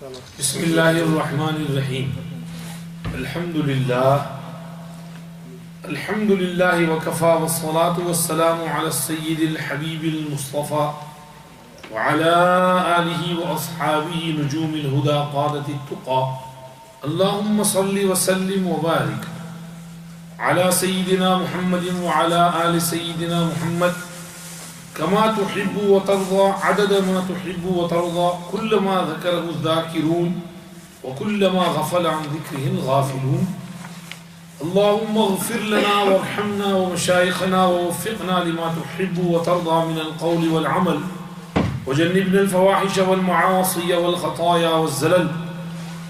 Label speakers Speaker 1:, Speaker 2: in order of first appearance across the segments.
Speaker 1: بسم الله الرحمن الرحيم الحمد لله وكفى والصلاة والسلام على السيد الحبيب المصطفى وعلى آله وأصحابه نجوم الهدى قادة التقى اللهم صل وسلم وبارك على سيدنا محمد وعلى آل سيدنا محمد كما تحب وترضى عدد ما تحب وترضى كلما ذكره الذاكرون وكلما غفل عن ذكره الغافلون اللهم اغفر لنا وارحمنا ومشايخنا ووفقنا لما تحب وترضى من القول والعمل وجنبنا الفواحش والمعاصي والخطايا والزلل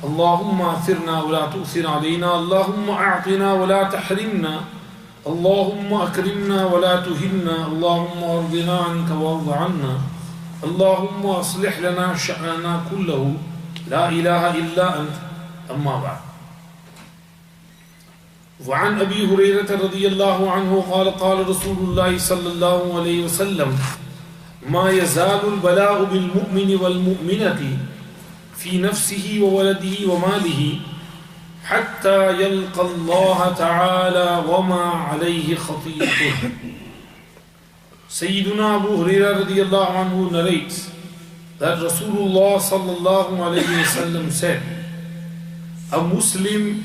Speaker 1: اللهم اثرنا ولا تؤثر علينا اللهم اعطنا ولا تحرمنا اللهم أكرمنا ولا تهنا اللهم ارضنا عنك وارض عنا اللهم أصلح لنا شأننا كله لا إله إلا أنت أما بعد وعن أبي هريرة رضي الله عنه قال قال رسول الله صلى الله عليه وسلم ما يزال البلاء بالمؤمن والمؤمنة في نفسه وولده وماله حتى يلقى الله تعالى وما عليه خطيئته. Sayyiduna Abu Hurairah radiyallahu anhu narrates that Rasulullah sallallahu alayhi wasallam said, a Muslim,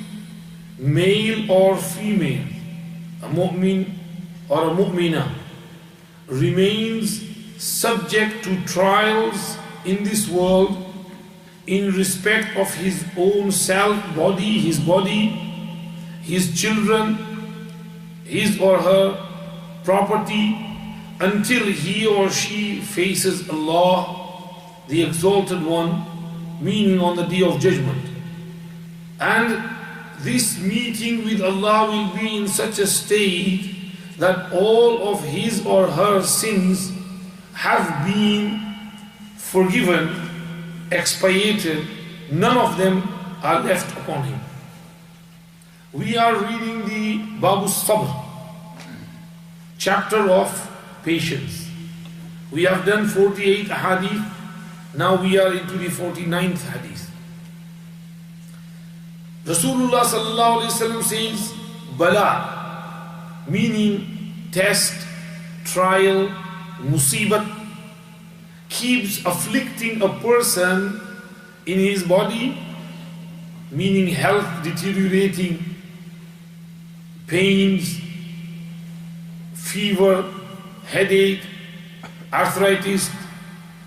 Speaker 1: male or female, a mu'min or a mu'mina, remains subject to trials in this world in respect of his own self, his body, his children, his or her property, until he or she faces Allah, the Exalted One, meaning on the Day of Judgment. And this meeting with Allah will be in such a state that all of his or her sins have been forgiven, expiated, none of them are left upon him. We are reading the Babu Sabr, chapter of patience. We have done 48 hadith, now we are into the 49th hadith. Rasulullah sallallahu alayhi wasallam says, Bala, meaning test, trial, musibat, keeps afflicting a person in his body, meaning health deteriorating, pains, fever, headache, arthritis,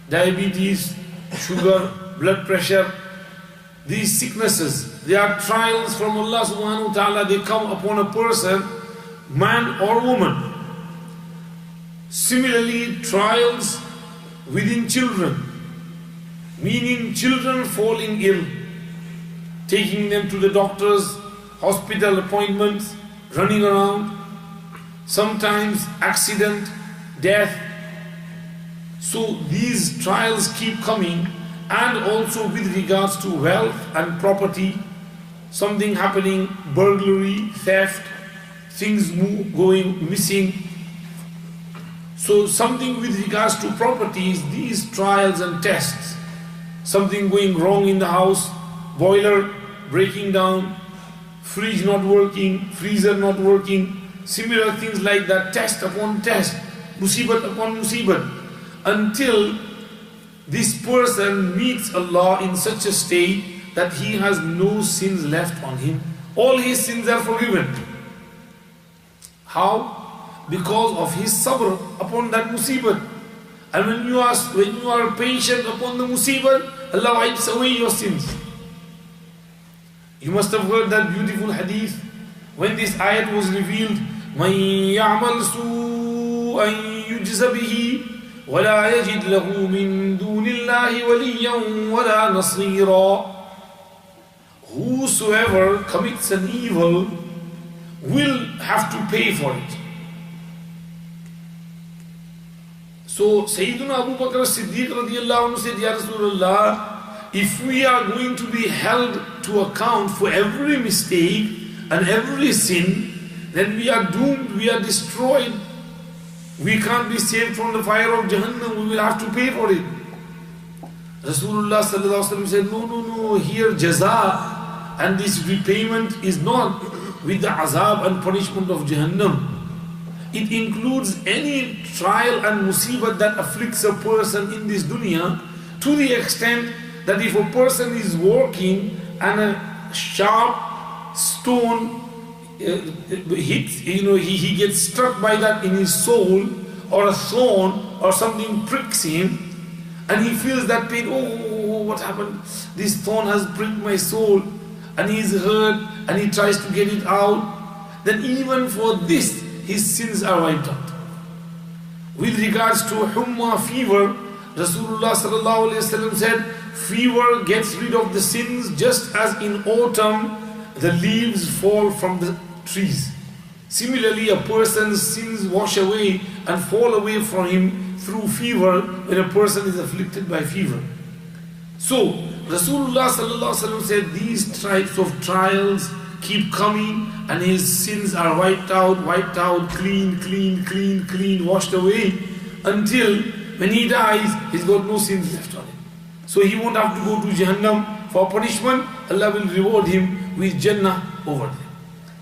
Speaker 1: diabetes, sugar, blood pressure. These sicknesses, they are trials from Allah subhanahu wa ta'ala. They come upon a person, man or woman. Similarly, trials within children, meaning children falling ill, taking them to the doctors, hospital appointments, running around, sometimes accident, death. So these trials keep coming, and also with regards to wealth and property, something happening, burglary, theft, things going missing. So something with regards to properties, these trials and tests, something going wrong in the house, boiler breaking down, fridge not working, freezer not working, similar things like that, test upon test, musibat upon musibat, until this person meets Allah in such a state that he has no sins left on him. All his sins are forgiven. How? Because of his sabr upon that musibat. And when you are patient upon the musibat, Allah wipes away your sins. You must have heard that beautiful hadith when this ayat was revealed. مَنْ يَعْمَلْ سُوءًا يُجْزَ بِهِ وَلَا يَجِدْ لَهُ مِنْ دُونِ اللَّهِ وَلِيًّا وَلَا نَصِيرًا. Whosoever commits an evil will have to pay for it. So Sayyiduna Abu Bakr as-Siddiq radiyallahu anhu said, Ya Rasulullah, if we are going to be held to account for every mistake and every sin, then we are doomed, we are destroyed. We can't be saved from the fire of Jahannam, we will have to pay for it. Rasulullah sallallahu alaihi wasallam said, no, here jaza and this repayment is not with the azab and punishment of Jahannam. It includes any trial and musibah that afflicts a person in this dunya, to the extent that if a person is walking and a sharp stone hits, he gets struck by that in his soul, or a thorn or something pricks him, and he feels that pain. Oh, what happened? This thorn has pricked my soul, and he is hurt, and he tries to get it out. Then even for this, his sins are wiped out. With regards to humma, fever, Rasulullah sallallahu alaihi wasallam said, fever gets rid of the sins just as in autumn the leaves fall from the trees. Similarly, a person's sins wash away and fall away from him through fever when a person is afflicted by fever. So, Rasulullah sallallahu alaihi wasallam said these types of trials keep coming and his sins are wiped out, clean, washed away, until when he dies, he's got no sins left on him. So he won't have to go to Jahannam for punishment. Allah will reward him with Jannah over there.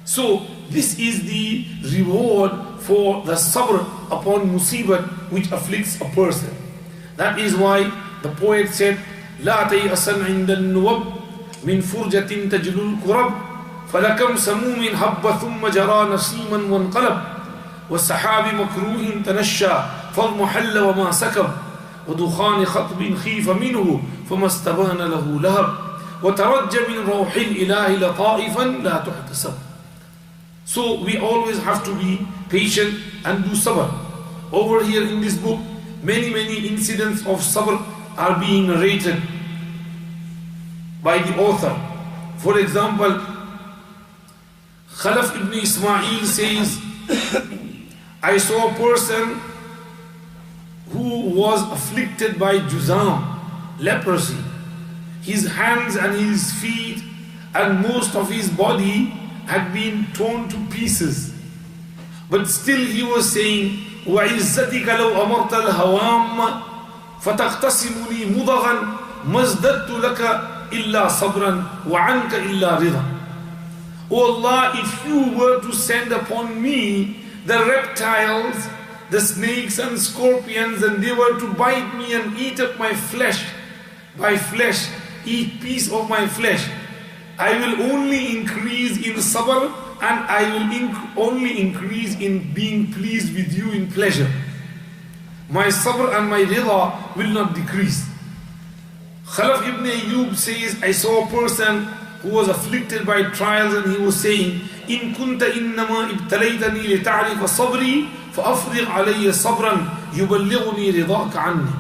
Speaker 1: So this is the reward for the sabr upon musibah which afflicts a person. That is why the poet said, لا تيأسن عند النوب من فرجة تجل الكرب فلكم سموم هب ثم جرى نسيما وانقلب والسحاب مكروه تنشى فالمحل وما سكب ودخان خطب خيف منه فما استبان له لهب وترج من روح الإله لطائفا لا تحتسب. So we always have to be patient and do sabr. Over here in this book, many incidents of sabr are being narrated by the author. For example, Khalaf ibn Ismail says, I saw a person who was afflicted by juzam, leprosy. His hands and his feet and most of his body had been torn to pieces. But still he was saying, وَعِزَّتِكَ لَوْ أَمَرْتَ الْهَوَامَّ فَتَقْتَسِمُنِي مُضَغًا مَزْدَدْتُ لَكَ إِلَّا صَبْرًا وَعَنْكَ إِلَّا رِضًا. O Allah, if you were to send upon me the reptiles, the snakes and scorpions, and they were to bite me and eat up my flesh, eat piece of my flesh, I will only increase in sabr and I will only increase in being pleased with you in pleasure. My sabr and my rida will not decrease. Khalaf ibn Ayyub says, I saw a person who was afflicted by trials and he was saying, إن كنت إنما ابتليتني لتعرف صبري فأفرغ علي صبرا يبلغني رضاك عني.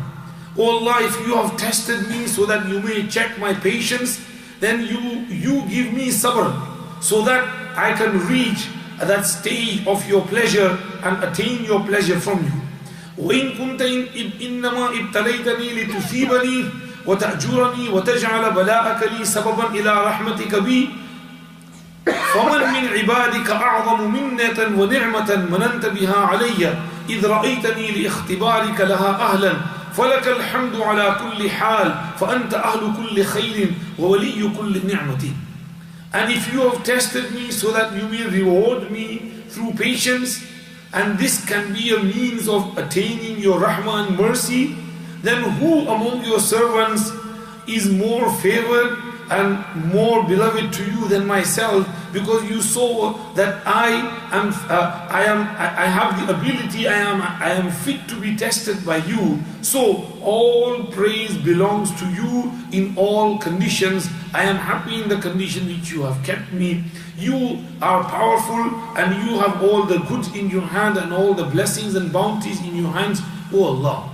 Speaker 1: Oh Allah, if you have tested me so that you may check my patience, then you give me sabr so that I can reach that stage of your pleasure and attain your pleasure from you. وإن كنت إنما ابتليتني لتثيبني وتأجرني وتجعل بلاءك لي سببا إلى رحمتك بي فمن من عبادك أعظم منة ونعمة مننت بها علي إذ رأيتني لاختبارك لها أهلا فلك الحمد على كل حال فأنت أهل كل خير وولي كل نعمة. And if you have tested me so that you will reward me through patience, and this can be a means of attaining your rahmah and mercy, then who among your servants is more favored and more beloved to you than myself, because you saw that I have the ability, I am fit to be tested by you. So all praise belongs to you in all conditions. I am happy in the condition which you have kept me. You are powerful and you have all the goods in your hand and all the blessings and bounties in your hands, O Allah.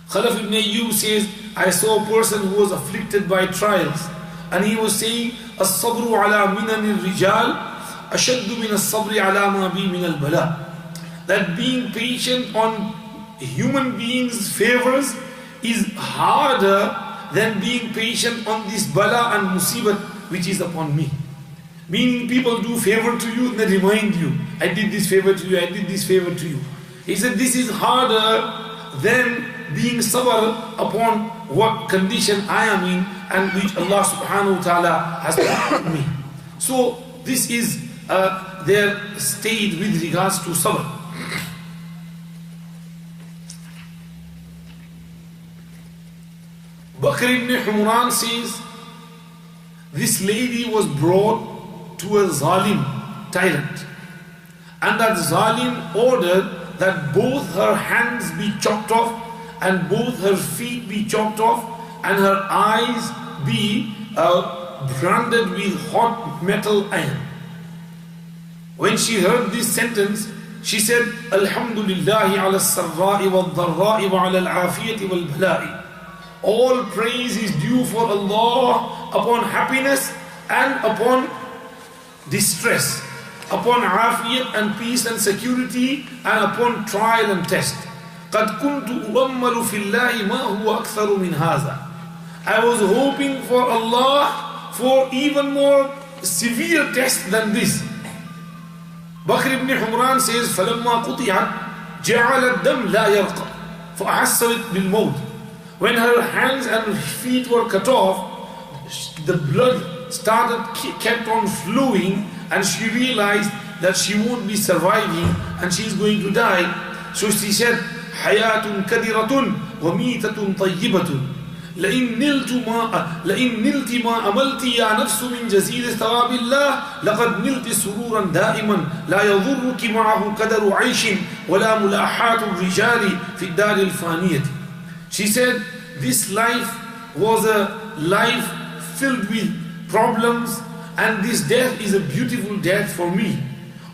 Speaker 1: Khalaf ibn Ayyub says, I saw a person who was afflicted by trials, and he was saying, الصبر على منن الرجال أشد من الصبر على ما بي من البلاء. That being patient on human beings' favors is harder than being patient on this bala and musibah which is upon me. Meaning people do favor to you and they remind you, I did this favor to you, I did this favor to you. He said this is harder than being sabr upon what condition I am in and which Allah subhanahu wa ta'ala has put me. So this is their state with regards to sabr. Bakr ibn Humran says, this lady was brought to a zalim tyrant, and that zalim ordered that both her hands be chopped off and both her feet be chopped off and her eyes be branded with hot metal iron. When she heard this sentence, she said, Alhamdulillahi ala sarra'i wal dharra'i wa ala al-afiyati wal bala'i. All praise is due for Allah upon happiness and upon distress, upon afiyat and peace and security, and upon trial and test. قَدْ كُنْتُ أُؤَمَّلُ فِي اللَّهِ مَا هُوَ أَكْثَرُ مِنْ هَذَا. I was hoping for Allah for even more severe test than this. Bakr ibn Humran says, فَلَمَّا قُطِعَتْ جَعَلَ الدَّمْ لَا يَرْقَى فَأَحَسَّوِتْ بِالْمَوْتِ. When her hands and feet were cut off, the blood kept on flowing, and she realized that she won't be surviving and she is going to die. So she said, حَيَاتٌ كَدِرَةٌ وَمِيتَةٌ طَيِّبَةٌ لئن نلت ما أملت يا نفس من جزيل ثواب الله لقد نلت سرورا دائما لا يضرك معه قدر عيش ولا ملاحات الرجال في الدار الفانية. She said, this life was a life filled with problems, and this death is a beautiful death for me.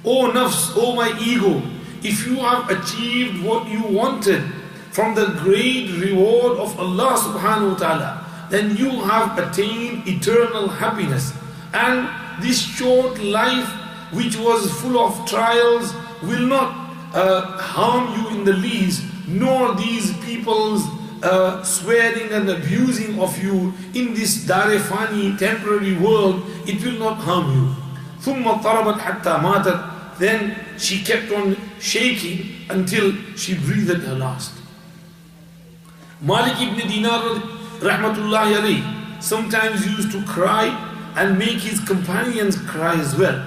Speaker 1: O nafs, O my ego, if you have achieved what you wanted from the great reward of Allah subhanahu wa ta'ala, then you have attained eternal happiness. And this short life, which was full of trials, will not harm you in the least, nor these people's swearing and abusing of you in this darefani temporary world, it will not harm you. ثُمَّ طَرَبَتْ حَتَّى مَاتَتْ. Then she kept on shaking until she breathed her last. Malik ibn Dinar rahmatullahi alayhi sometimes used to cry and make his companions cry as well.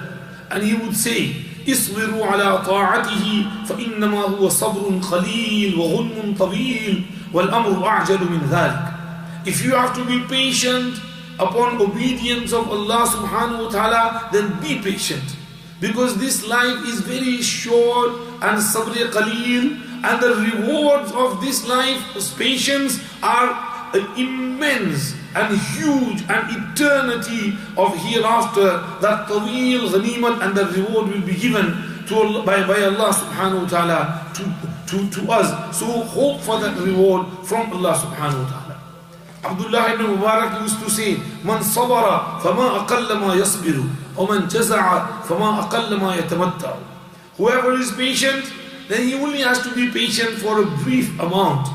Speaker 1: And he would say, اصبروا على طاعته فإنما هو صبر قليل وغنم طويل والأمر أعجل من ذلك. If you have to be patient upon obedience of Allah subhanahu wa ta'ala, then be patient. Because this life is very short and sabr qaleel, and the rewards of this life, patience, are immense and huge, and eternity of hereafter, that taweel ghanimat and the reward will be given to by Allah subhanahu wa ta'ala to us. So hope for that reward from Allah subhanahu wa ta'ala. Abdullah ibn Mubarak used to say, Man sabara fama aqalla ma yasbiru, wa man jaza'a fama aqalla ma yatamatta'u. Whoever is patient, then he only has to be patient for a brief amount.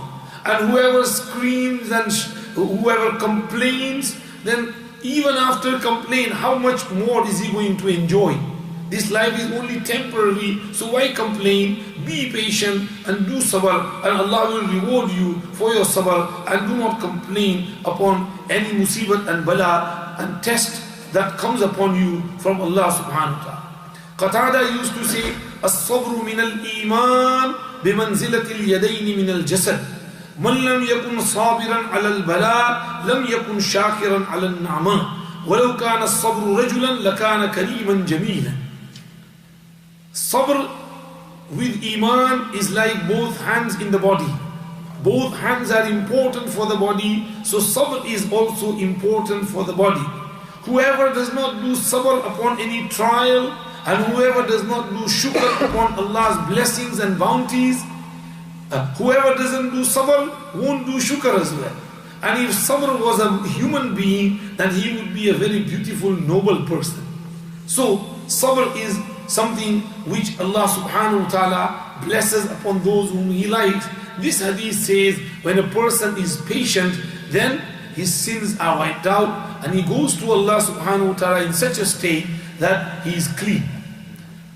Speaker 1: And whoever screams and whoever complains, then even after complain, how much more is he going to enjoy? This life is only temporary, so why complain? Be patient and do sabr, and Allah will reward you for your sabr. And do not complain upon any musibat and bala and test that comes upon you from Allah subhanahu wa ta'ala. Qatada used to say, الصبر من الإيمان بمنزلة اليدين من الجسد من لم يكن صابرا على البلاء لم يكن شاكرا على النعماء ولو كان الصبر رجلا لكان كريما جميلا. Sabr with Iman is like both hands in the body. Both hands are important for the body, so sabr is also important for the body. Whoever does not do sabr upon any trial, and whoever does not do shukr upon Allah's blessings and bounties, whoever doesn't do sabr won't do shukr as well. And if sabr was a human being, then he would be a very beautiful, noble person. So sabr is something which Allah subhanahu wa ta'ala blesses upon those whom He likes. This hadith says, when a person is patient, then his sins are wiped out, and he goes to Allah subhanahu wa ta'ala in such a state that he is clean.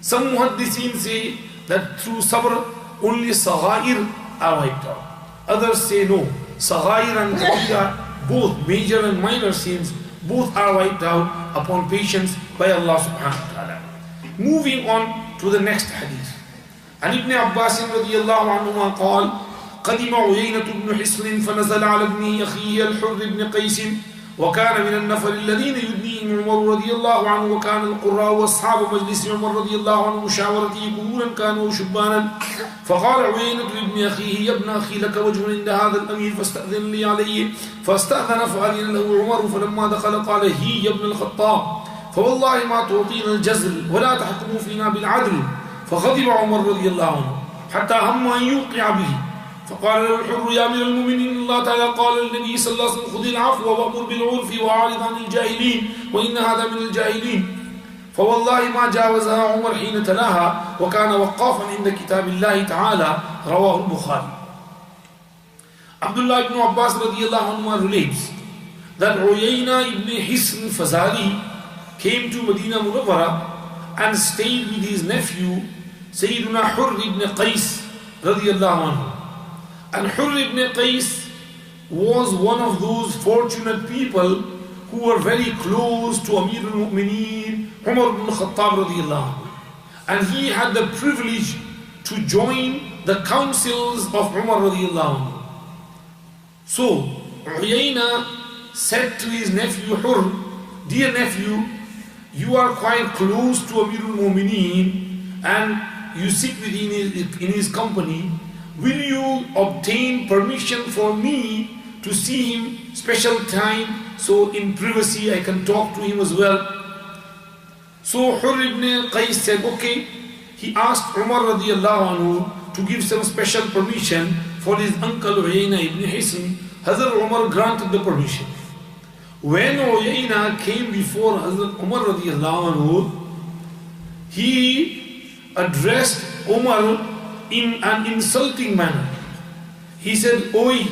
Speaker 1: Some muhaddithin say that through sabr only saghair are wiped out. Others say no. Saghair and Kabira, both major and minor sins, both are wiped out upon patience by Allah subhanahu wa ta'ala. Moving on to the next hadith. عن ابن عباس رضي الله عنهما قال قدم عيينة بن حصن فنزل على ابن أخيه الحر بن قيس وكان من النفر الذين يدنيهم عمر رضي الله عنه وكان القراء واصحاب مجلس عمر رضي الله عنه مشاورته كهولا كانوا شبانا فقال عيينة لابن أخيه يا ابن أخي لك وجه عند هذا الأمير فاستأذن لي عليه فاستأذن فأذن له عمر فلما دخل قال هي يا ابن الخطاب فوالله ما تعطينا الجزل ولا تحكموا فينا بالعدل فغضب عمر رضي الله عنه حتى هم أن يوقع به فقال له الحر يا أمير المؤمنين الله تعالى قال للنبي صلى الله عليه وسلم خذ العفو وأمر بالعرف وأعرض عن الجاهلين وإن هذا من الجاهلين فوالله ما جاوزها عمر حين تلاها وكان وقافا عند كتاب الله تعالى رواه البخاري. Abdullah ibn Abbas radiallahu anhu relates that Uyayna ibn Hisn Fazari came to Medina Munawwara and stayed with his nephew Sayyiduna Hurr ibn Qais radiallahu anhu. And Hurr ibn Qais was one of those fortunate people who were very close to Amir al-Mu'mineen Umar ibn Khattab radiallahu anhu. And he had the privilege to join the councils of Umar radiallahu anhu. So Uyayna said to his nephew Hurr, dear nephew, you are quite close to Amir al-Mu'mineen and you sit in his company. Will you obtain permission for me to see him special time so in privacy I can talk to him as well? So Hurr ibn Qais said, okay. He asked Umar radiallahu anhu to give some special permission for his uncle Uyayna ibn Hisn. Hazrat Umar granted the permission. When Uyayna came before Hazrat Umar radiallahu anhu, he addressed Umar in an insulting manner. He said, Oi,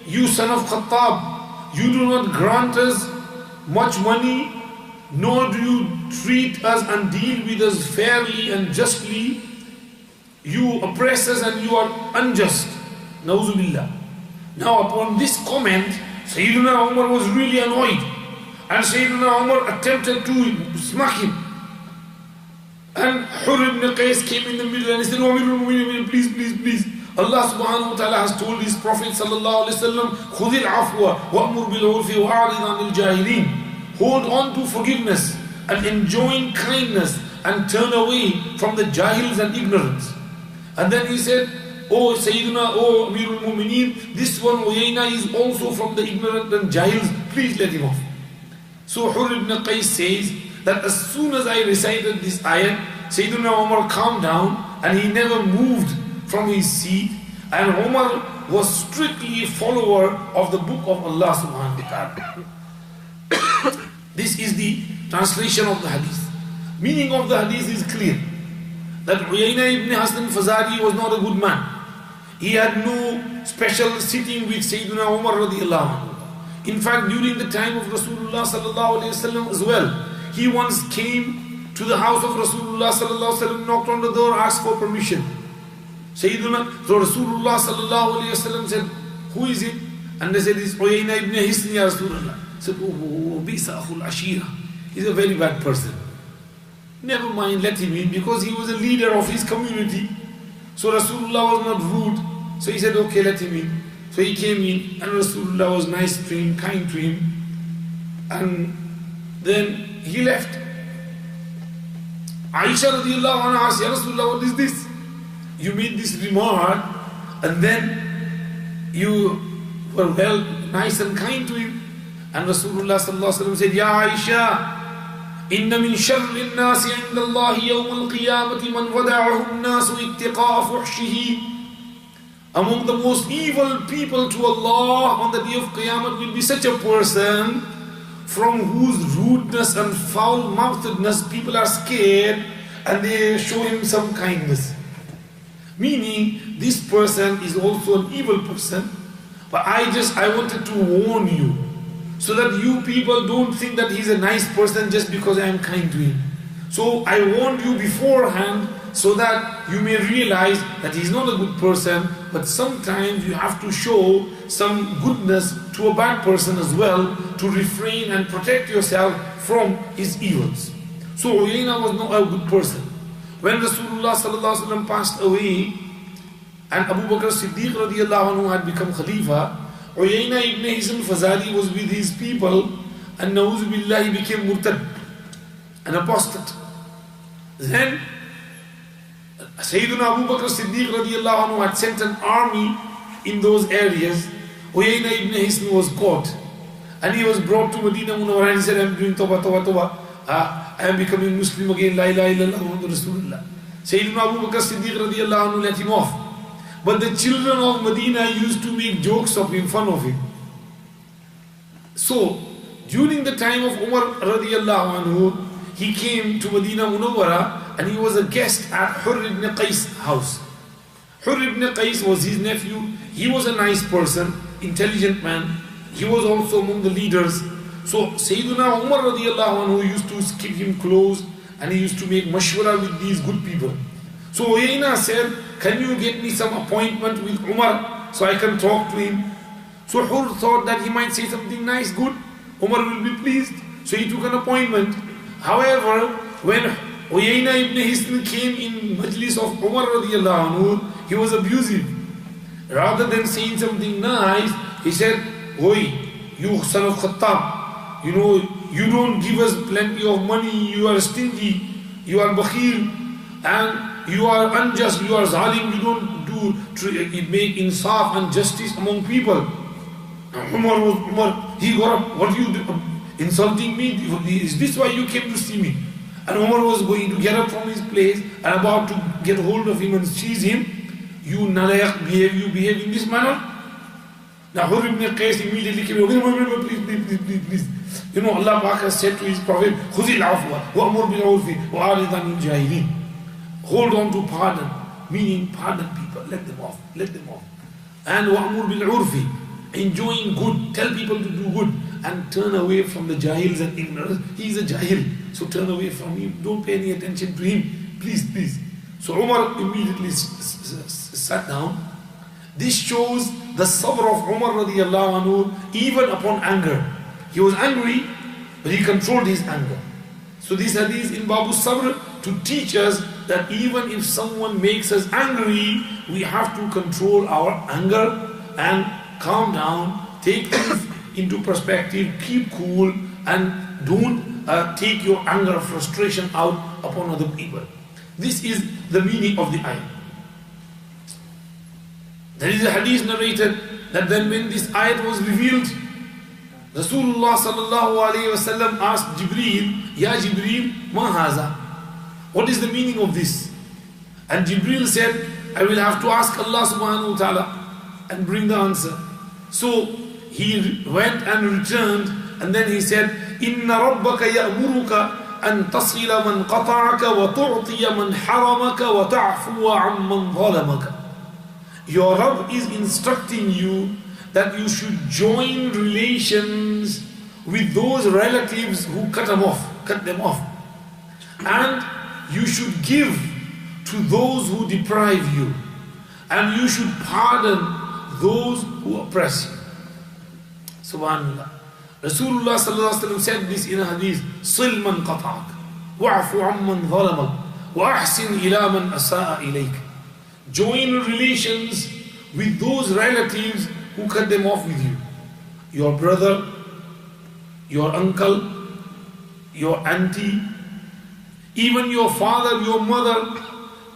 Speaker 1: you son of Khattab, you do not grant us much money, nor do you treat us and deal with us fairly and justly. You oppress us and you are unjust. Nauzubillah. Now upon this comment, Sayyidina Umar was really annoyed. And Sayyidina Umar attempted to smack him. And Hurr ibn Qais came in the middle and he said, oh, please, please, please. Allah subhanahu wa ta'ala has told his Prophet sallallahu alayhi wa sallam, خُذِ الْعَفْوَ وَأْمُرْ بِالْعُرْفِ وَأَعْرِضْ عَنِ الْجَاهِلِينَ. Hold on to forgiveness and enjoin kindness and turn away from the jahils and ignorance. And then he said, oh Sayyidina, oh Amir al-Mu'mineen, this one Uyayna is also from the ignorant and jahils, please let him off. So Hurr ibn Qais says that as soon as I recited this ayat, Sayyidina Umar calmed down and he never moved from his seat, and Umar was strictly a follower of the book of Allah subhanahu wa ta'ala. This is the translation of the hadith. Meaning of the hadith is clear. That Uyayna ibn Hasan Fazari was not a good man. He had no special sitting with Sayyidina Umar radiallahu anhu. In fact, during the time of Rasulullah sallallahu alayhi wa sallam as well, he once came to the house of Rasulullah sallallahu alayhi wa sallam, knocked on the door, asked for permission. Sayyidina, so Rasulullah sallallahu alayhi wa sallam said, who is it? And they said, it's Uyayna ibn Hisn ya Rasulullah. Said, oh, bisa akhul ashira. He's a very bad person. Never mind, let him in, because he was a leader of his community. So Rasulullah was not rude. So he said, okay, let him in. So he came in and Rasulullah was nice to him, kind to him. And then he left. Aisha radiallahu anha asked, Ya Rasulullah, what is this? You made this remark and then you were well, nice and kind to him. And Rasulullah sallallahu alaihi wasallam said, Ya Aisha, إن من شر الناس عند الله يوم القيامة من ودعه الناس اتقاء فحشه. Among the most evil people to Allah on the day of Qiyamah will be such a person from whose rudeness and foul-mouthedness people are scared and they show him some kindness. Meaning, this person is also an evil person, but I wanted to warn you, so that you people don't think that he's a nice person just because I am kind to him. So I warned you beforehand so that you may realize that he's not a good person, but sometimes you have to show some goodness to a bad person as well to refrain and protect yourself from his evils. So Uyayna was not a good person. When Rasulullah sallallahu alaihi wasallam passed away and Abu Bakr Siddiq radiallahu anhu had become Khalifa, Uyayna ibn Hisn Fazali was with his people and Na'udhu Billah he became murtad, an apostate. Then Sayyidina Abu Bakr Siddiq radiallahu anhu had sent an army in those areas. Uyayna ibn Hisn was caught and he was brought to Medina Munawwara and he said, I am doing tawbah, tawbah, tawbah. I am becoming Muslim again, la ilaha illallah Muhammadur Rasulullah. Sayyidina Abu Bakr Siddiq radiallahu anhu let him off. But the children of Medina used to make jokes of him, fun of him. So, during the time of Umar radiallahu anhu, he came to Medina Munawwara and he was a guest at Hurr ibn Qais' house. Hurr ibn Qais was his nephew. He was a nice person, intelligent man. He was also among the leaders. So Sayyidina Umar radiallahu anhu used to keep him close and he used to make mashwara with these good people. So Uyayna said, can you get me some appointment with Umar so I can talk to him? So Hurr thought that he might say something nice, good. Umar will be pleased. So he took an appointment. However, when Uyayna ibn Hisn came in majlis of Umar radiallahu anhu, he was abusive. Rather than saying something nice, he said, Oi, you son of Khattab, you don't give us plenty of money, you are stingy, you are bakhil, and you are unjust, you are zalim, you don't make insaf and justice among people. Umar, he got up, what are you do? Insulting me? Is this why you came to see me? And Umar was going to get up from his place and about to get hold of him and seize him. You nalayak, you behave in this manner? Now Hurr ibn Qais immediately came, please. Allah Pak has said to his Prophet, خُذِ الْعَفْوَ وَأْمُرْ بِالْعُرْفِ وَأَعْرِضْ عَنِ الْجَاهِلِينَ. Hold on to pardon, meaning pardon people, let them off. And وَأْمُرْ بِالْعُرْفِ, enjoying good, tell people to do good, and turn away from the jahils and ignorance. He is a jahil, so turn away from him, don't pay any attention to him, please. So Umar immediately sat down. This shows the sabr of Umar radiallahu anhu even upon anger. He was angry, but he controlled his anger. So this hadith in Babu Sabr to teach us that even if someone makes us angry, we have to control our anger and calm down, take things into perspective, keep cool, and don't take your anger, frustration out upon other people. This is the meaning of the ayah. There is a hadith narrated that then when this ayat was revealed, Rasulullah sallallahu alayhi wa sallam asked Jibreel, Ya Jibreel, ma haza? What is the meaning of this? And Jibreel said, I will have to ask Allah subhanahu wa ta'ala and bring the answer. So he went and returned and then he said, Inna rabbaka ya'muruka an tasila man qata'aka wa tu'tiya man haramaka wa ta'fuwa amman zalamaka. Your Rabb is instructing you that you should join relations with those relatives who cut them off. And you should give to those who deprive you. And you should pardon those who oppress you. Subhanallah. Rasulullah sallallahu alaihi wasallam said this in a hadith, Sil man qata'ak, wa'fu amman zalamak, wa ahsin ila man asa'a ilayk. Join relations with those relatives who cut them off with you. Your brother, your uncle, your auntie, even your father, your mother.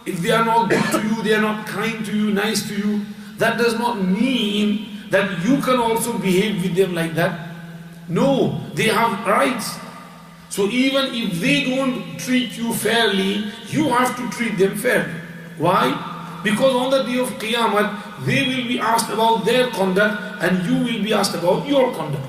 Speaker 1: If they are not good to you, they are not kind to you, nice to you, that does not mean that you can also behave with them like that. No, they have rights. So even if they don't treat you fairly, you have to treat them fairly. Why? Because on the day of Qiyamah, they will be asked about their conduct and you will be asked about your conduct.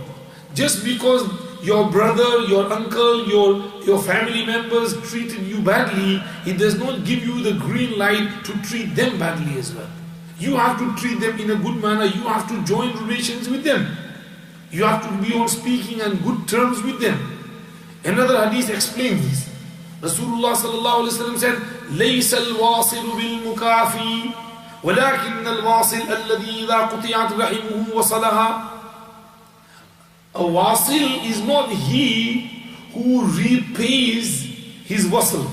Speaker 1: Just because your brother, your uncle, your family members treated you badly, it does not give you the green light to treat them badly as well. You have to treat them in a good manner. You have to join relations with them. You have to be on speaking and good terms with them. Another hadith explains this. Rasulullah sallallahu alaihi wasallam said, "Laysa al-wasilu bil mukafi, ولكن الواصل الذي إذا قطعت رحمه وصلها. A wasil is not he who repays his wasl.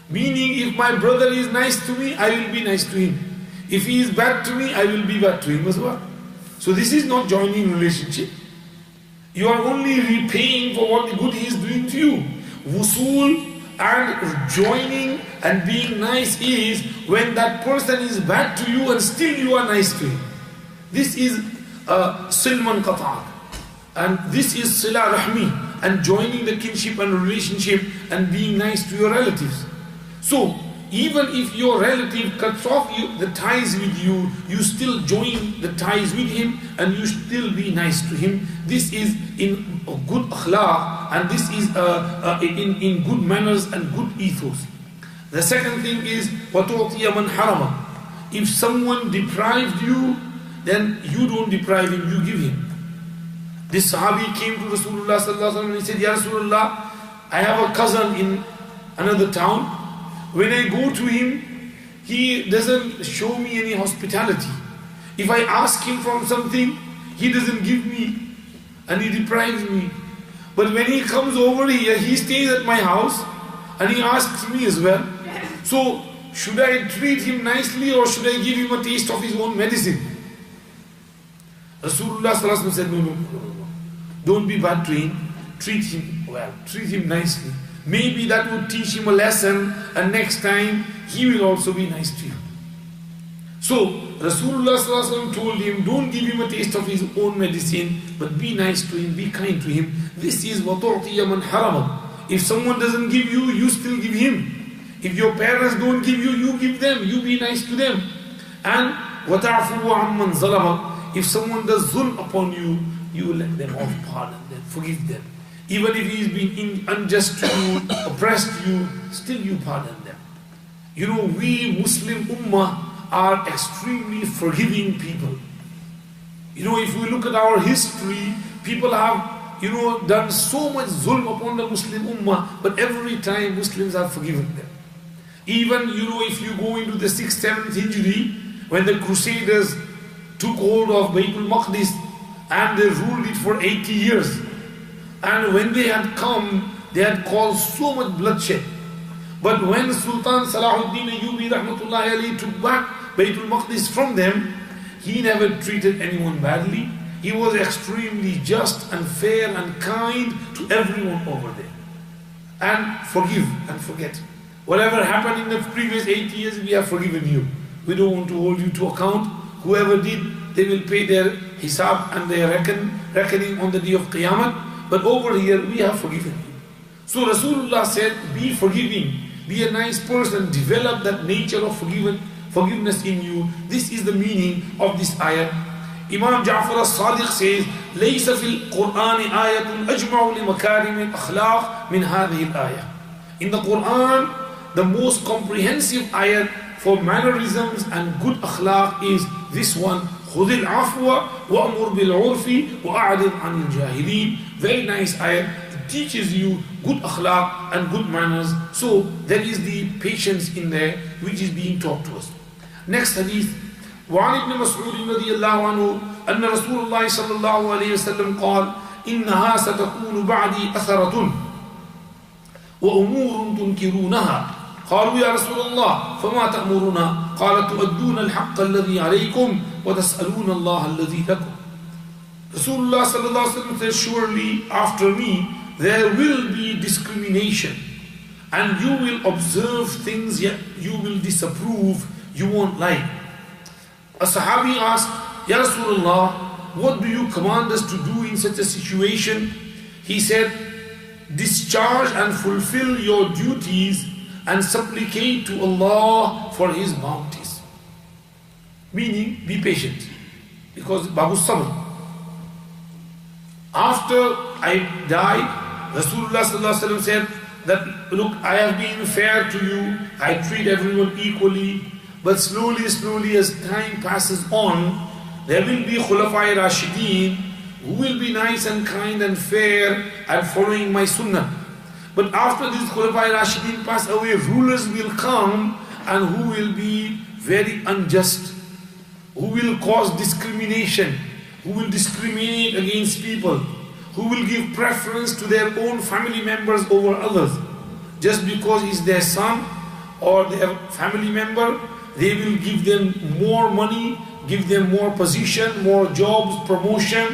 Speaker 1: Meaning, if my brother is nice to me, I will be nice to him. If he is bad to me, I will be bad to him as well. So this is not joining relationship. You are only repaying for what good he is doing to you. Wusul and joining and being nice is when that person is bad to you and still you are nice to him. This is silman qata'at. And this is sila rahmi, and joining the kinship and relationship and being nice to your relatives. So, even if your relative cuts off the ties with you, you still join the ties with him and you still be nice to him. This is in good akhlaq, and this is in good manners and good ethos. The second thing is وَتُعْطِيَ مَنْ حَرَمَ. If someone deprived you, then you don't deprive him, you give him. This Sahabi came to Rasulullah sallallahu alaihi wasallam and he said, Ya Rasulullah, I have a cousin in another town. When I go to him, he doesn't show me any hospitality. If I ask him for something, he doesn't give me and he deprives me. But when he comes over here, he stays at my house and he asks me as well. So, should I treat him nicely or should I give him a taste of his own medicine? Rasulullah sallallahu alaihi wasallam said, no. Don't be bad to him. Treat him well. Treat him nicely. Maybe that would teach him a lesson, and next time he will also be nice to you. So Rasulullah sallallahu alaihi wasallam told him, don't give him a taste of his own medicine, but be nice to him, be kind to him. This is وَتُعْطِيَ مَنْ حَرَمَ. If someone doesn't give you, you still give him. If your parents don't give you, you give them. You be nice to them. And وَتَعْفُوا عَمَّنْ ظَلَمَ. If someone does zulm upon you, you let them off, pardon them, forgive them. Even if he is being unjust to you, oppressed you, still you pardon them. You know, we Muslim Ummah are extremely forgiving people. You know, if we look at our history, people have, done so much zulm upon the Muslim Ummah, but every time Muslims have forgiven them. Even, if you go into the 6th, 7th Hijri, when the Crusaders took hold of Baytul Maqdis, and they ruled it for 80 years. And when they had come, they had caused so much bloodshed. But when Sultan Salahuddin Ayyubi rahmatullahi alayhi took back Baytul Maqdis from them, he never treated anyone badly. He was extremely just and fair and kind to everyone over there. And forgive and forget. Whatever happened in the previous 80 years, we have forgiven you. We don't want to hold you to account. Whoever did, they will pay their hisab and their reckoning on the day of Qiyamah. But over here, we have forgiven you. So Rasulullah said, be forgiving, be a nice person, develop that nature of forgiveness in you. This is the meaning of this ayah. Imam Ja'far as-Sadiq says, لَيْسَ فِي الْقُرْآنِ آيَةٌ أَجْمَعُ لِمَكَارِمِ الْأَخْلَاقِ مِنْ هَذِهِ الْآيَةِ. In the Quran, the most comprehensive ayah for mannerisms and good akhlaq is this one. خُذِ الْعَفْوَ وَأْمُرْ بِالْعُرْفِ وَأَعْرِضْ عَنِ الْجَاهِلِينَ. Very nice ayah. It teaches you good akhlaq and good manners. So there is the patience in there which is being taught to us. Next hadith. وعن ابن مسعود رضي الله عنه أن رسول الله صلى الله عليه وسلم قال إنها ستكون بعدي أثرة وأمور تنكرونها قالوا يا رسول الله فما تأمرنا قال تؤدون الحق الذي عليكم وتسألون الله الذي لكم. Rasulullah صلى الله عليه وسلم says, surely after me there will be discrimination and you will observe things yet you will disapprove, you won't like. A Sahabi asked, Ya Rasulullah, what do you command us to do in such a situation? He said, discharge and fulfill your duties and supplicate to Allah for His bounties. Meaning, be patient. Because Babu Sabr. After I died, Rasulullah said that, look, I have been fair to you, I treat everyone equally. But slowly as time passes on, there will be Khulafai Rashideen who will be nice and kind and fair and following my sunnah. But after these Khulafai Rashideen pass away, rulers will come and who will be very unjust, who will cause discrimination, who will discriminate against people, who will give preference to their own family members over others. Just because he's their son or their family member, they will give them more money, give them more position, more jobs, promotion,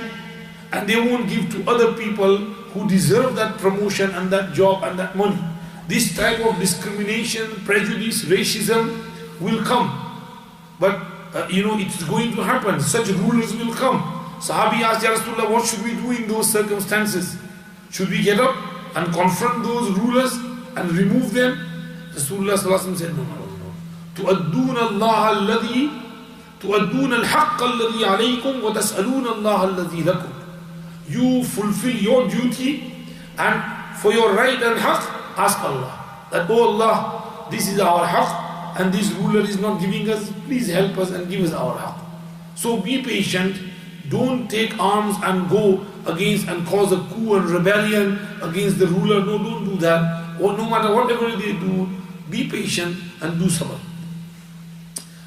Speaker 1: and they won't give to other people who deserve that promotion and that job and that money. This type of discrimination, prejudice, racism will come. But it's going to happen. Such rulers will come. Sahabi asked, Ya Rasulullah, what should we do in those circumstances? Should we get up and confront those rulers and remove them? Rasulullah said, no. تؤدون الحق الذي عليكم وتسألون الله الذي لكم. You fulfill your duty, and for your right and haqq, ask Allah. That, oh Allah, this is our haqq, and this ruler is not giving us, please help us and give us our haqq. So be patient, don't take arms and go against and cause a coup and rebellion against the ruler. No, don't do that. Or no matter whatever they do, be patient and do sabr.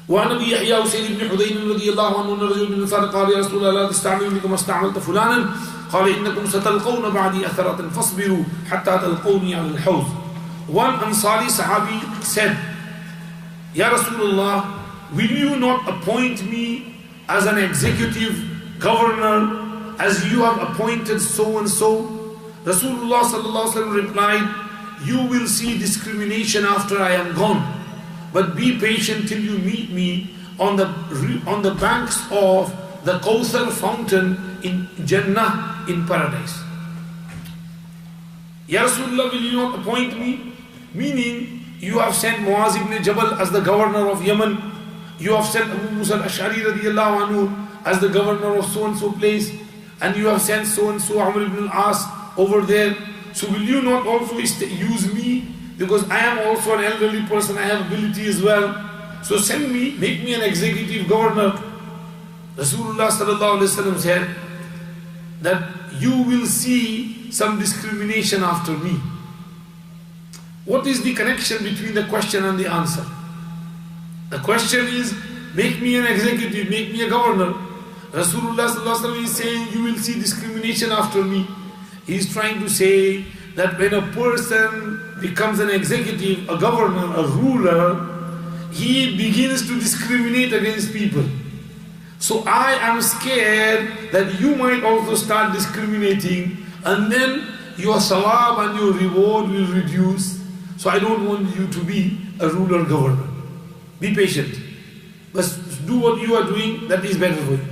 Speaker 1: وعن ابي يحيى وسيد بن حذير رضي الله عنه ان رجل من الانصار قال يا رسول الله لا تستعملني كما استعملت فلانا قال انكم ستلقون بعدي اثرة فاصبروا حتى تلقوني على الحوض. One Ansari Sahabi said, Ya Rasulullah, will you not appoint me as an executive governor as you have appointed so and so? Rasulullah sallallahu alaihi wasallam replied, you will see discrimination after I am gone. But be patient till you meet me on the banks of the Kawthar fountain in Jannah, in paradise. Ya Rasulullah, will you not appoint me? Meaning, you have sent Muaz ibn Jabal as the governor of Yemen. You have sent Abu Musa al-Ash'ari radiallahu anhu as the governor of so and so place. And you have sent so and so Amr ibn al-As over there. So will you not also use me? Because I am also an elderly person, I have ability as well. So send me, make me an executive governor. Rasulullah sallallahu alaihi wasallam said that you will see some discrimination after me. What is the connection between the question and the answer? The question is, make me an executive, make me a governor. Rasulullah sallallahu alaihi wasallam is saying, you will see discrimination after me. He is trying to say that when a person becomes an executive, a governor, a ruler, he begins to discriminate against people. So I am scared that you might also start discriminating, and then your sawab and your reward will reduce. So I don't want you to be a ruler governor. Be patient. But do what you are doing, that is better for you.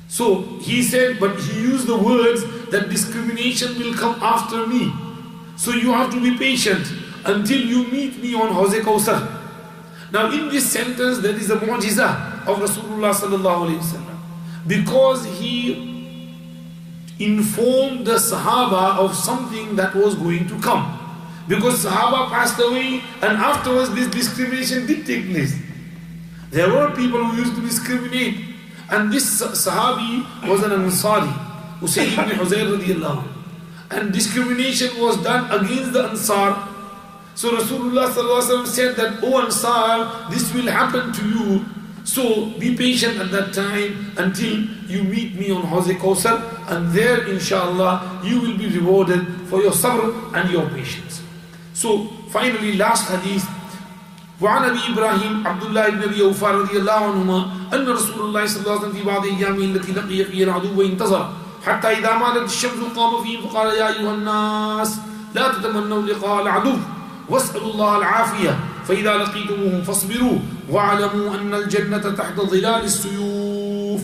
Speaker 1: So he said, but he used the words that discrimination will come after me. So you have to be patient until you meet me on Hawz Kawthar. Now in this sentence there is a mu'jiza of Rasulullah sallallahu alaihi wasallam, because he informed the Sahaba of something that was going to come. Because Sahaba passed away and afterwards this discrimination did take place. There were people who used to discriminate, and this Sahabi was an Ansari, Usayd ibn Huzayr radiallahu anhu. And discrimination was done against the Ansar. So Rasulullah sallallahu alaihi wasallam said that, oh Ansar, this will happen to you. So be patient at that time until you meet me on Hawz Kawthar, and there inshallah you will be rewarded for your sabr and your patience. So finally, last hadith. وعن أبي إبراهيم عبد الله بن أبي أوفى رضي الله عنهما أن رسول الله صلى الله عليه وسلم في بعض أيامه التي لقي فيها العدو انتظر حتى إذا مالت الشمس قام فيهم فقال يا أيها الناس لا تتمنوا لقاء العدو واسألوا الله العافية فإذا لقيتموهم فاصبروا واعلموا أن الجنة تحت ظلال السيوف.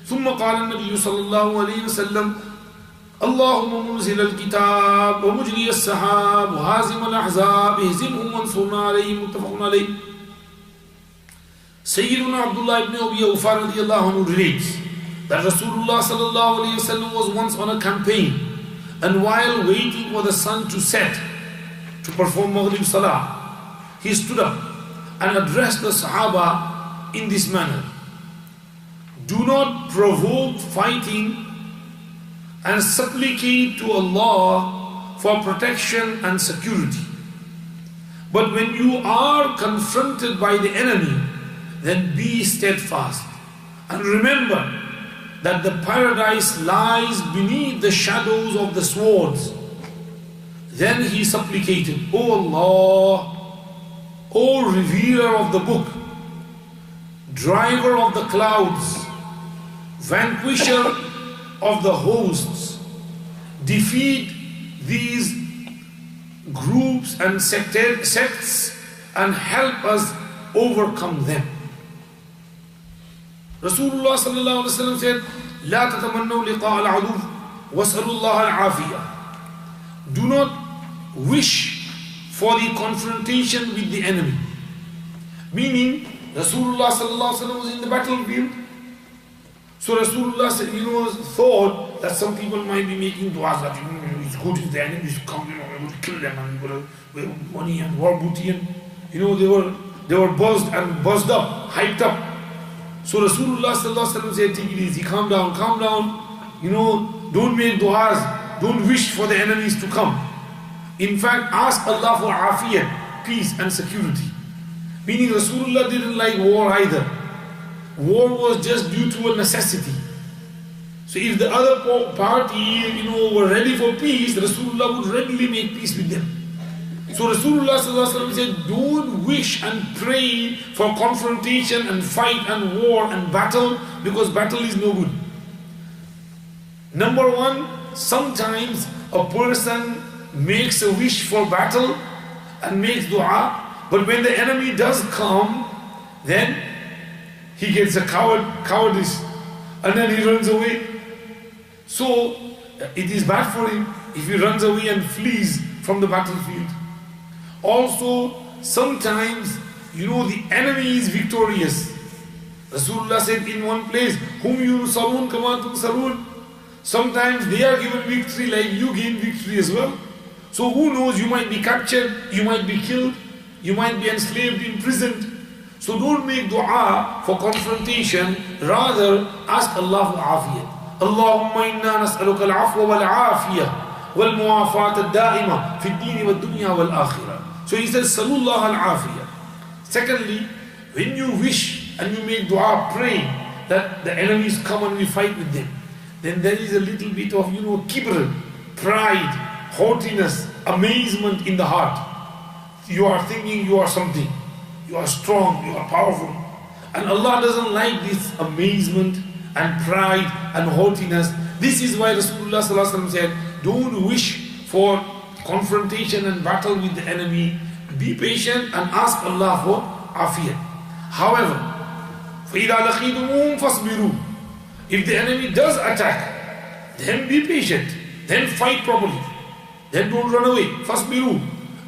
Speaker 1: ثم قال النبي صلى الله عليه وسلم اللهم منزل الكتاب ومجري السحاب وهازم الأحزاب اهزمهم وانصرنا عليهم. متفق عليه. Sayyiduna Abdullah ibn Abi Awfa radiallahu anhu relates that Rasulullah sallallahu alayhi wasallam was once on a campaign, and while waiting for the sun to set to perform Maghrib Salah, he stood up and addressed the Sahaba in this manner: do not provoke fighting and supplicate to Allah for protection and security. But when you are confronted by the enemy, then be steadfast. And remember that the paradise lies beneath the shadows of the swords. Then he supplicated, O Allah, O revealer of the book, driver of the clouds, vanquisher of the hosts, defeat these groups and sects and help us overcome them. Rasulullah sallallahu alaihi wasallam said, لا تتمنوا لقاء العدو واسألوا الله العافية. Do not wish for the confrontation with the enemy. Meaning, Rasulullah sallallahu alaihi wasallam was in the battlefield. So Rasulullah said, thought that some people might be making du'as that it's good if the enemies come, we will kill them and we will money and war booty and they were buzzed up, hyped up. So Rasulullah sallallahu alaihi wasallam said, take it easy, calm down, don't make du'as, don't wish for the enemies to come. In fact, ask Allah for afiyat, peace and security. Meaning Rasulullah didn't like war either. War was just due to a necessity. So if the other party, were ready for peace, Rasulullah would readily make peace with them. So Rasulullah sallallahu alaihi wasallam said, don't wish and pray for confrontation and fight and war and battle, because battle is no good. Number one, sometimes a person makes a wish for battle and makes dua, but when the enemy does come, then he gets a cowardice and then he runs away. So it is bad for him if he runs away and flees from the battlefield. Also, sometimes, the enemy is victorious. Rasulullah said in one place, Hum yunsarun kama tunsarun. Sometimes they are given victory like you gain victory as well. So who knows, you might be captured, you might be killed, you might be enslaved, imprisoned. So don't make dua for confrontation, rather ask Allah for afiyat. Allahumma inna nas'aluka al-afwa wal-afiyah wal-muwafat al-da'ima fi ad-din wal-dunya wal-akhirah. So he says, Salullah al-afiyah. Secondly, when you wish and you make dua, pray that the enemies come and we fight with them, then there is a little bit of, kibr, pride, haughtiness, amazement in the heart. You are thinking you are something. You are strong, you are powerful. And Allah doesn't like this amazement and pride and haughtiness. This is why Rasulullah sallallahu alaihi wasallam said, don't wish for confrontation and battle with the enemy. Be patient and ask Allah for afiyat. However, فَإِذَا لَقِيتُمُوهُمْ فَاصْبِرُوا. If the enemy does attack, then be patient. Then fight properly. Then don't run away. فَاصْبِرُوا.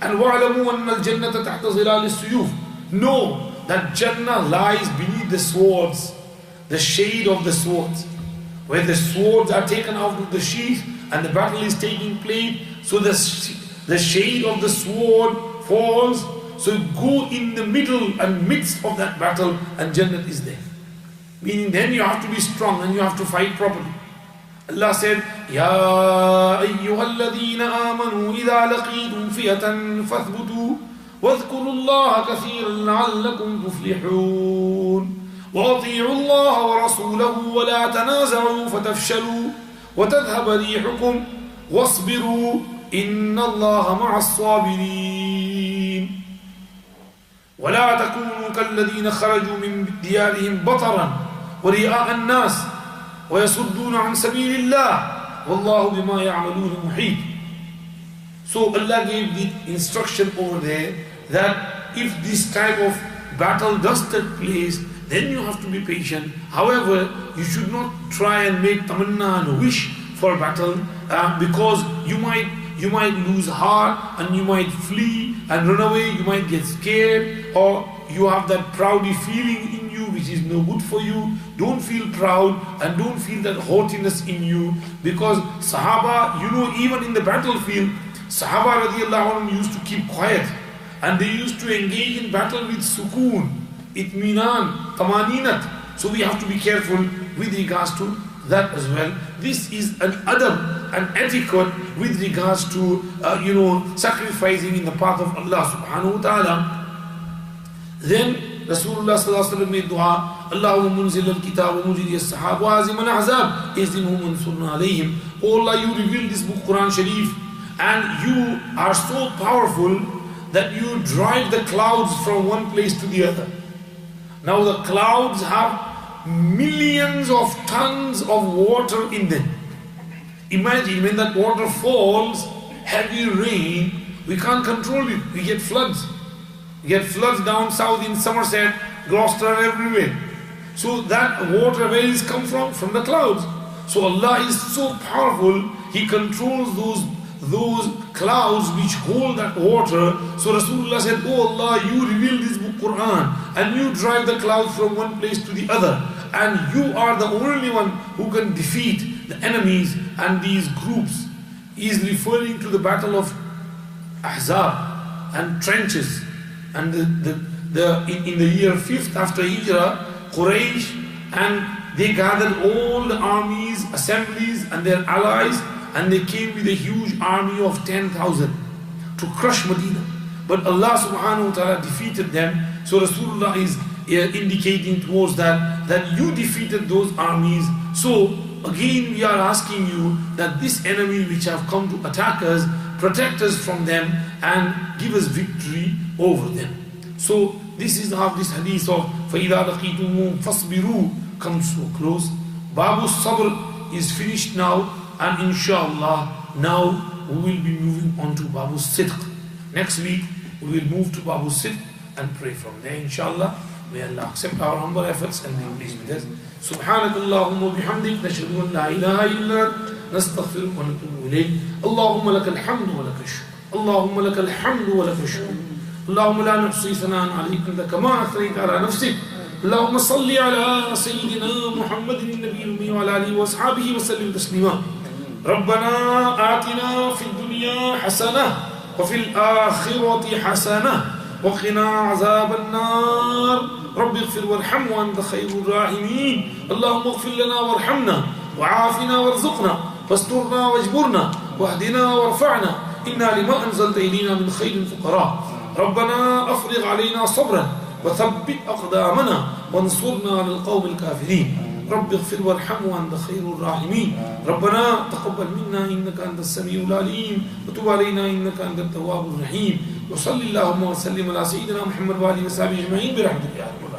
Speaker 1: And وَعْلَمُوا أَنَّ الْجَنَّةَ تَحْتَ ظِلَالِ السُّيُوفِ. Know that Jannah lies beneath the swords, the shade of the swords. Where the swords are taken out of the sheath and the battle is taking place, so the shade of the sword falls. So go in the middle and midst of that battle, and Jannah is there. Meaning then you have to be strong and you have to fight properly. Allah said, Ya ayyuhalladhina amanu idha laqitum fiyatan fathbutu واذكروا الله كثيرا لعلكم تفلحون وأطيعوا الله ورسوله ولا تنازعوا فتفشلوا وتذهب ريحكم واصبروا إن الله مع الصابرين ولا تكونوا كالذين خرجوا من ديارهم بطرا ورئاء الناس ويصدون عن سبيل الله والله بما يعملون محيط. So Allah gave the instruction over there that if this type of battle does take place, then you have to be patient. However, you should not try and make tamanna and wish for battle, because you might lose heart and you might flee and run away, you might get scared, or you have that proudy feeling in you which is no good for you. Don't feel proud and don't feel that haughtiness in you, because Sahaba, even in the battlefield, Sahaba radiallahu anhum used to keep quiet and they used to engage in battle with sukoon, itminan, tamaninat. So we have to be careful with regards to that as well. This is an adab, an etiquette with regards to sacrificing in the path of Allah subhanahu wa ta'ala. Then Rasulullah sallallahu alaihi wasallam made dua, Allahumma munzil al-kitab wa mujri as-sahab wa azim al-ahzab izdimhum ansurna alayhim. Oh Allah, you reveal this book Quran Sharif and you are so powerful that you drive the clouds from one place to the other. Now the clouds have millions of tons of water in them. Imagine when that water falls, heavy rain, we can't control it. We get floods. We get floods down south in Somerset, Gloucester, everywhere. So that water, where is come from? From the clouds. So Allah is so powerful, He controls those clouds which hold that water. So Rasulullah said, oh Allah, you reveal this book Quran and you drive the clouds from one place to the other. And you are the only one who can defeat the enemies and these groups. He is referring to the battle of Ahzab and trenches. And in the year 5th after Hijrah, Quraysh, and they gathered all the armies, assemblies and their allies, and they came with a huge army of 10,000 to crush Medina. But Allah subhanahu wa ta'ala defeated them. So Rasulullah is indicating towards that you defeated those armies. So again we are asking you that this enemy which have come to attack us, protect us from them and give us victory over them. So this is how this hadith of فَإِذَا لَقِيتُمُهُمْ فَاصْبِرُوا comes to a close. Babu Sabr is finished now, and inshallah now we will be moving on to Babu Sidq. Next week we will move to Babu Sidq and pray from there inshallah. May Allah accept our humble efforts and be pleased with us. سبحانك اللهم وبحمدك نشهد أن لا إله إلا أنت نستغفرك ونتوب إليك. اللهم لك الحمد ولك الشكر. اللهم لك الحمد ولك الشكر. اللهم لا نحصي ثناء عليك أنت كما أثنيت على نفسك. اللهم صل على سيدنا محمد النبي الأمي وعلى آله وأصحابه وسلم تسليما. ربنا آتنا في الدنيا حسنة وفي الآخرة حسنة وقنا عذاب النار. رب اغفر وارحم وأنت خير الراحمين. اللهم اغفر لنا وارحمنا وعافنا وارزقنا واسترنا واجبرنا واهدنا وارفعنا. إنا لما أنزلت إلينا من خير فقراء. ربنا أفرغ علينا صبرا وثبت أقدامنا وانصرنا على القوم الكافرين. رب اغفر وارحم وأنت خير الراحمين. ربنا تقبل منا إنك أنت السميع العليم وتب علينا إنك أنت التواب الرحيم. وصل اللهم وسلم على سيدنا محمد وآله وصحبه أجمعين برحمتك يا رب.